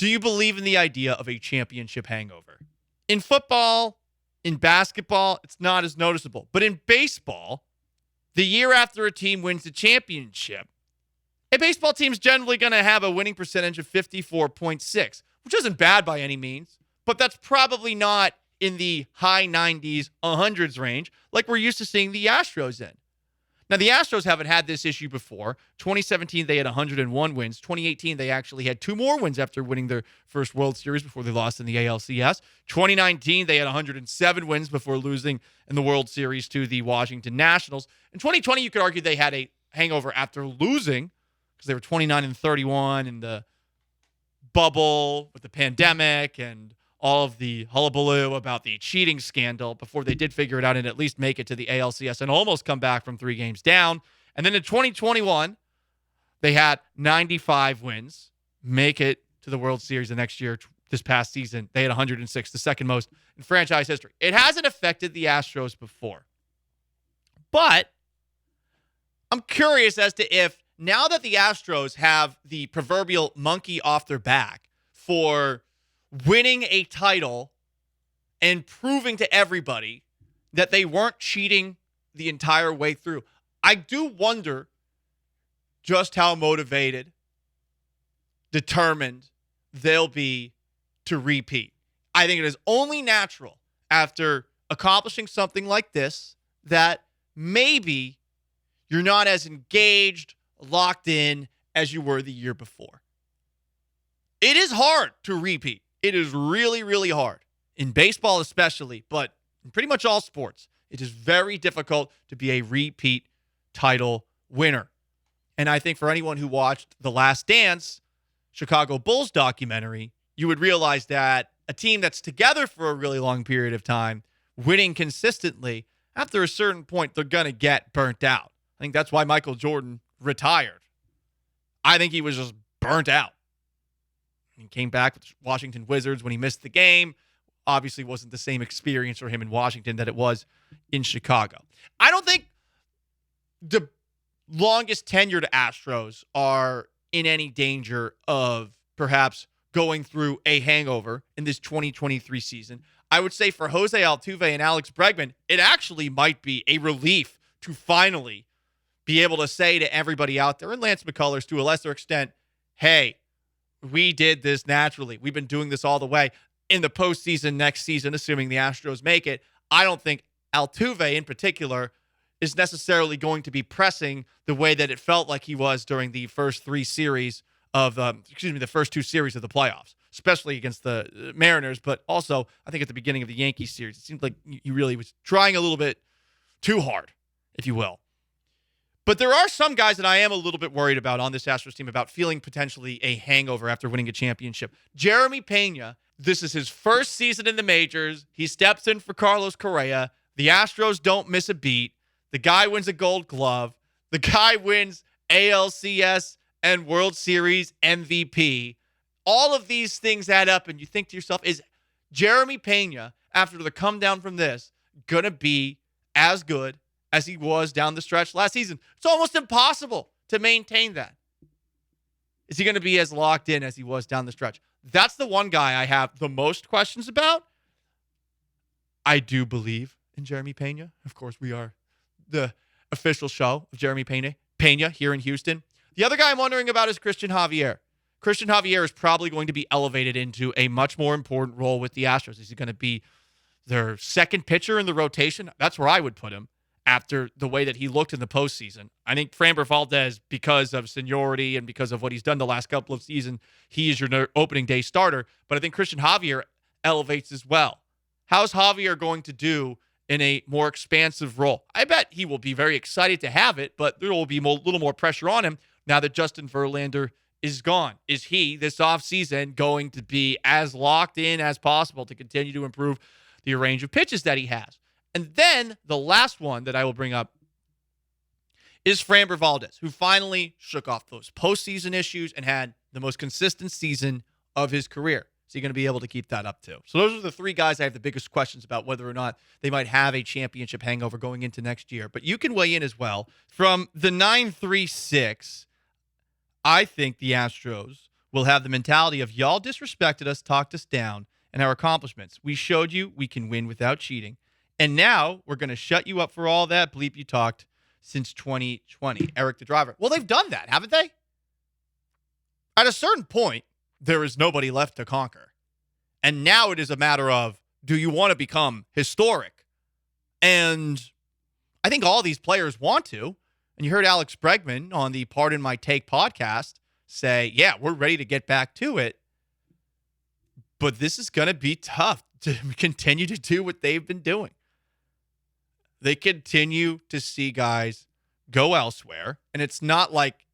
Do you believe in the idea of a championship hangover? In football, in basketball, it's not as noticeable. But in baseball, the year after a team wins the championship, a baseball team's generally going to have a winning percentage of 54.6, which isn't bad by any means, but that's probably not in the high 90s, 100s range like we're used to seeing the Astros in. Now, the Astros haven't had this issue before. 2017, they had 101 wins. 2018, they actually had 2 more wins after winning their first World Series before they lost in the ALCS. 2019, they had 107 wins before losing in the World Series to the Washington Nationals. In 2020, you could argue they had a hangover after losing because they were 29-31 in the bubble with the pandemic and all of the hullabaloo about the cheating scandal before they did figure it out and at least make it to the ALCS and almost come back from 3 games down. And then in 2021, they had 95 wins, make it to the World Series the next year. This past season, they had 106, the second most in franchise history. It hasn't affected the Astros before. But I'm curious as to if now that the Astros have the proverbial monkey off their back for winning a title and proving to everybody that they weren't cheating the entire way through, I do wonder just how motivated, determined they'll be to repeat. I think it is only natural after accomplishing something like this that maybe you're not as engaged, locked in as you were the year before. It is hard to repeat. It is really, really hard. In baseball especially, but in pretty much all sports, it is very difficult to be a repeat title winner. And I think for anyone who watched The Last Dance, Chicago Bulls documentary, you would realize that a team that's together for a really long period of time, winning consistently, after a certain point, they're going to get burnt out. I think that's why Michael Jordan retired. I think he was just burnt out. He came back with Washington Wizards when he missed the game. Obviously wasn't the same experience for him in Washington that it was in Chicago. I don't think the longest tenured Astros are in any danger of perhaps going through a hangover in this 2023 season. I would say for Jose Altuve and Alex Bregman, it actually might be a relief to finally be able to say to everybody out there, and Lance McCullers to a lesser extent, hey, we did this naturally. We've been doing this all the way. In the postseason next season, assuming the Astros make it, I don't think Altuve in particular is necessarily going to be pressing the way that it felt like he was during the first 2 series of the playoffs, especially against the Mariners, but also I think at the beginning of the Yankees series, it seemed like he really was trying a little bit too hard, if you will. But there are some guys that I am a little bit worried about on this Astros team about feeling potentially a hangover after winning a championship. Jeremy Pena, this is his first season in the majors. He steps in for Carlos Correa. The Astros don't miss a beat. The guy wins a Gold Glove. The guy wins ALCS and World Series MVP. All of these things add up, and you think to yourself, is Jeremy Pena, after the come down from this, going to be as good as he was down the stretch last season? It's almost impossible to maintain that. Is he going to be as locked in as he was down the stretch? That's the one guy I have the most questions about. I do believe in Jeremy Pena. Of course, we are the official show of Jeremy Pena here in Houston. The other guy I'm wondering about is Christian Javier. Christian Javier is probably going to be elevated into a much more important role with the Astros. Is he going to be their second pitcher in the rotation? That's where I would put him after the way that he looked in the postseason. I think Framber Valdez, because of seniority and because of what he's done the last couple of seasons, he is your opening day starter. But I think Christian Javier elevates as well. How's Javier going to do in a more expansive role? I bet he will be very excited to have it, but there will be a little more pressure on him now that Justin Verlander is gone. Is he, this offseason, going to be as locked in as possible to continue to improve the range of pitches that he has? And then the last one that I will bring up is Framber Valdez, who finally shook off those postseason issues and had the most consistent season of his career. Is he going to be able to keep that up too? So those are the 3 guys I have the biggest questions about whether or not they might have a championship hangover going into next year. But you can weigh in as well. From the 936, I think the Astros will have the mentality of y'all disrespected us, talked us down, and our accomplishments. We showed you we can win without cheating. And now we're going to shut you up for all that bleep you talked since 2020. Eric the driver. Well, they've done that, haven't they? At a certain point, there is nobody left to conquer. And now it is a matter of, do you want to become historic? And I think all these players want to. And you heard Alex Bregman on the Pardon My Take podcast say, yeah, we're ready to get back to it. But this is going to be tough to continue to do what they've been doing. They continue to see guys go elsewhere. And it's not like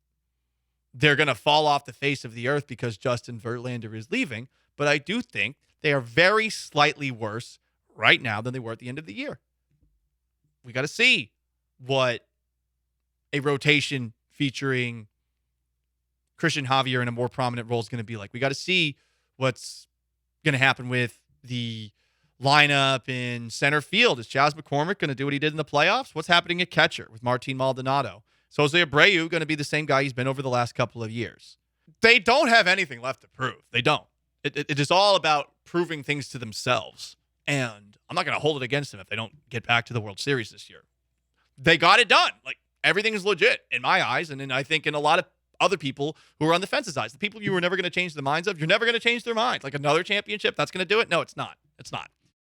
they're going to fall off the face of the earth because Justin Verlander is leaving. But I do think they are very slightly worse right now than they were at the end of the year. We got to see what a rotation featuring Christian Javier in a more prominent role is going to be like. We got to see what's going to happen with the lineup in center field. Is Chas McCormick going to do what he did in the playoffs? What's happening at catcher with Martin Maldonado? So is Abreu going to be the same guy he's been over the last couple of years? They don't have anything left to prove. They don't. It is all about proving things to themselves. And I'm not going to hold it against them if they don't get back to the World Series this year. They got it done. Like, everything is legit in my eyes, and I think in a lot of other people who are on the fence's eyes. The people you were never going to change the minds of, you're never going to change their minds. Like another championship, that's going to do it? No, it's not. It's not.